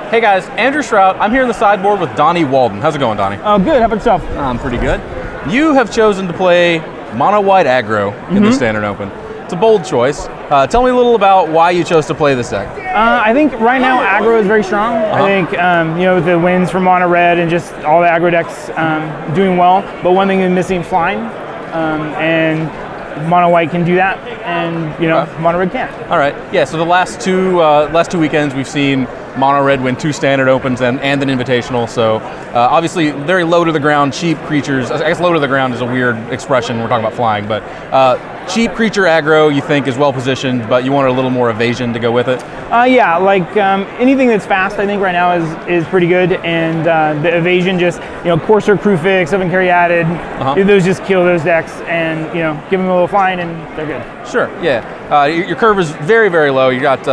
Hey guys, Andrew Strout. I'm here in the sideboard with Donnie Waldon. How's it going, Donnie? Oh, good. How about yourself? I'm pretty good. You have chosen to play mono white aggro in the Standard Open. It's a bold choice. Tell me a little about why you chose to play this deck. I think right now aggro is very strong. I think you know, with the wins from mono red and just all the aggro decks doing well. But one thing is missing flying, and mono white can do that, and you know, mono red can't. All right. Yeah. So the last two weekends we've seen mono red win 2 Standard Opens and an Invitational. So obviously very low to the ground, cheap creatures. I guess low to the ground is a weird expression when we're talking about flying, but cheap creature aggro you think is well positioned, but you want a little more evasion to go with it. Yeah, like anything that's fast, I think right now is pretty good, and the evasion, just you know, Courser, Crewfix, 7 carry added, those just kill those decks, and you know, give them a little flying, and they're good. Sure. Yeah. Your curve is very, very low. You got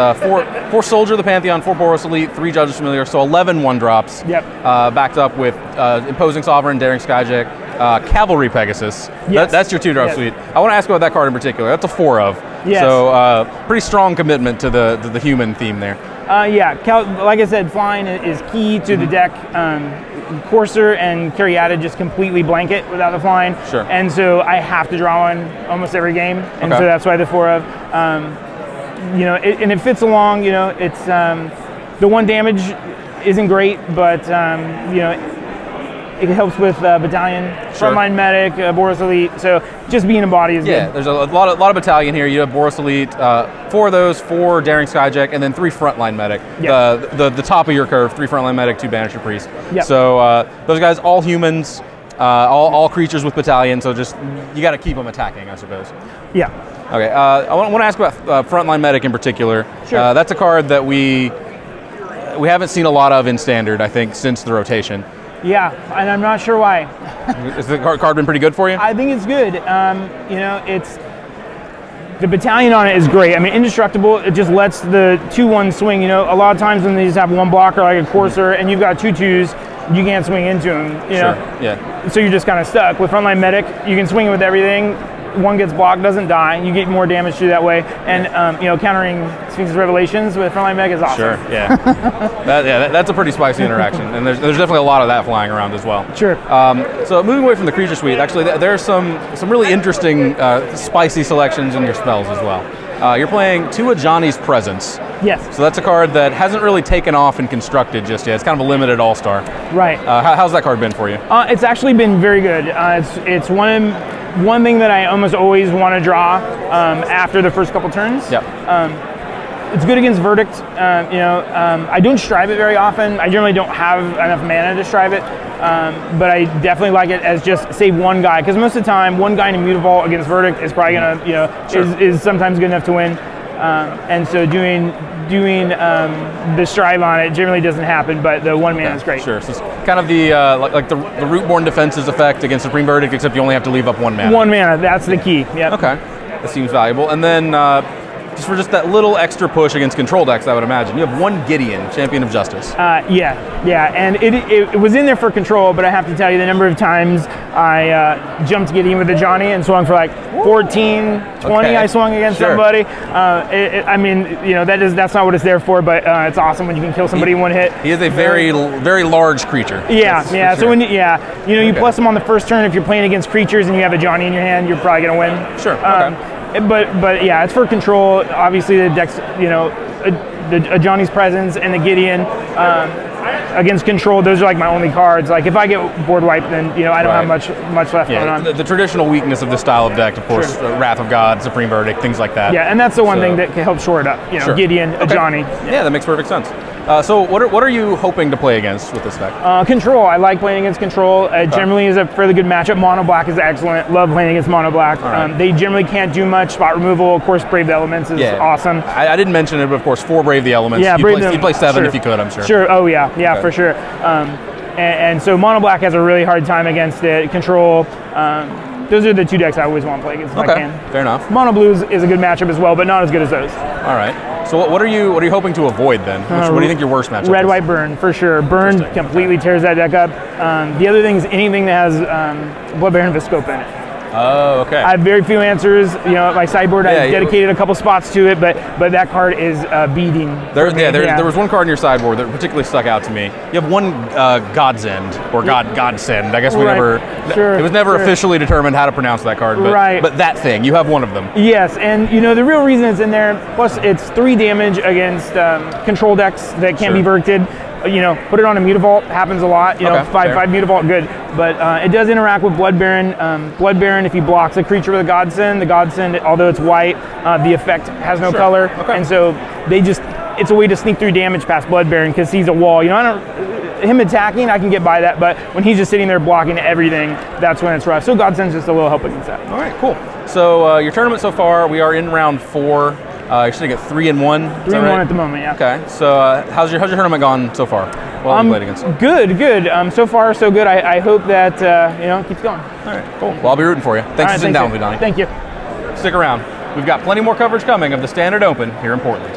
4 Soldier of the Pantheon, 4 Boros Elite, 3 Judges Familiar, so 11 1-drops. Yep. Backed up with Imposing Sovereign, Daring Skyjack, Cavalry Pegasus. Yes. That's your 2-drop suite. I want to ask about that card in particular. That's a 4 of. Yes. So pretty strong commitment to the human theme there. Yeah, like I said, flying is key to the deck. Courser and carry added just completely blanket without the flying. Sure. And so I have to draw one almost every game, and so that's why the 4 of. You know, and it fits along. You know, it's the 1 damage isn't great, but you know, it helps with battalion, frontline medic, Boros Elite. So just being a body is good. Yeah, there's a lot of battalion here. You have Boros Elite, 4 of those, 4 Daring Skyjack, and then 3 frontline medic. Yep. The top of your curve, 3 frontline medic, 2 Banisher Priest. Yep. So those guys, all humans, all creatures with battalion. So just you got to keep them attacking, I suppose. Yeah. Okay. I want to ask about frontline medic in particular. Sure. That's a card that we haven't seen a lot of in Standard, I think, since the rotation. Yeah, and I'm not sure why. Has the card been pretty good for you? I think it's good. You know, it's the battalion on it is great. I mean, indestructible. It just lets the 2/1 swing. You know, a lot of times when they just have 1 blocker like a Courser, and you've got 2 2s, you can't swing into them. You know? Yeah. So you're just kind of stuck. With frontline medic, you can swing it with everything. 1 gets blocked, doesn't die. You get more damage through that way, and you know, countering Sphinx's Revelations with frontline medic is awesome. Sure. Yeah. That's a pretty spicy interaction, and there's definitely a lot of that flying around as well. Sure. So moving away from the creature suite, actually, there's some really interesting spicy selections in your spells as well. You're playing 2 of Johnny's Presence. Yes. So that's a card that hasn't really taken off and constructed just yet. It's kind of a limited all-star. Right. How's that card been for you? It's actually been very good. It's one thing that I almost always want to draw after the first couple turns. Yep. It's good against Verdict. You know, I don't strive it very often. I generally don't have enough mana to strive it, but I definitely like it as just save 1 guy, because most of the time 1 guy in a Mutavault against Verdict is probably gonna, you know, is sometimes good enough to win. And so doing the strive on it generally doesn't happen, but the 1 mana is great. Sure. So it's kind of the like the Rootborn Defenses effect against Supreme Verdict, except you only have to leave up 1 mana. 1 mana. That's the key. Yep. Okay. That seems valuable. And then just for just that little extra push against control decks, I would imagine, you have 1 Gideon, Champion of Justice. Yeah, and it was in there for control, but I have to tell you the number of times I jumped Gideon with the Johnny and swung for like 14, 20. I swung against somebody. I mean, you know, that's not what it's there for, but it's awesome when you can kill somebody in 1 hit. He is a very large creature. Yeah. So sure. when you you plus him on the first turn. If you're playing against creatures and you have a Johnny in your hand, you're probably gonna win. Sure. But yeah, it's for control. Obviously, the decks, you know, a Johnny's Presence and the Gideon against control. Those are like my only cards. Like if I get board wiped, then you know I don't have much left going on. The traditional weakness of this style of deck, of course, Wrath of God, Supreme Verdict, things like that. Yeah, and that's the one thing that can help shore it up. You know, Gideon, a Johnny. Yeah, that makes perfect sense. So what are you hoping to play against with this deck? Control. I like playing against control. Generally is a fairly good matchup. Mono black is excellent. Love playing against mono black. They generally can't do much. Spot removal. Of course, Brave the Elements is awesome. I didn't mention it, but of course, 4 Brave the Elements. Yeah, you'd play 7 if you could, I'm sure. Sure. Oh yeah, for sure. And so mono black has a really hard time against it. Control. Those are the 2 decks I always want to play against if I can. Fair enough. Mono blue is a good matchup as well, but not as good as those. All right. So what are you hoping to avoid then? What do you think your worst matchup is? Red, white, burn, for sure. Burn completely tears that deck up. The other thing is anything that has Blood Baron Viscope in it. Oh, okay. I have very few answers. You know, my sideboard, I dedicated a couple spots to it, but that card is beating. There was one card in your sideboard that particularly stuck out to me. You have one Godsend, or Godsend. I guess we never. It was never officially determined how to pronounce that card, but that thing, you have one of them. Yes, and you know the real reason it's in there. Plus, it's 3 damage against control decks that can't be verdicted. You know, put it on a Mutavault, happens a lot. You know, 5/5 Mutavault, good. But it does interact with Blood Baron. Blood Baron, if he blocks a creature with a Godsend, the Godsend, although it's white, the effect has no color, and so it's a way to sneak through damage past Blood Baron because he's a wall. You know, him attacking, I can get by that, but when he's just sitting there blocking everything, that's when it's rough. So Godsend's just a little help against that. All right, cool. So your tournament so far, we are in round 4. You're sitting at 3-1. 3-1 at the moment, yeah. Okay. So how's your tournament gone so far? Well, you played against. Good. So far, so good. I hope that you know, keeps going. All right, cool. Well, I'll be rooting for you. Thanks for sitting down with me, Donnie. Thank you. Stick around. We've got plenty more coverage coming of the Standard Open here in Portland.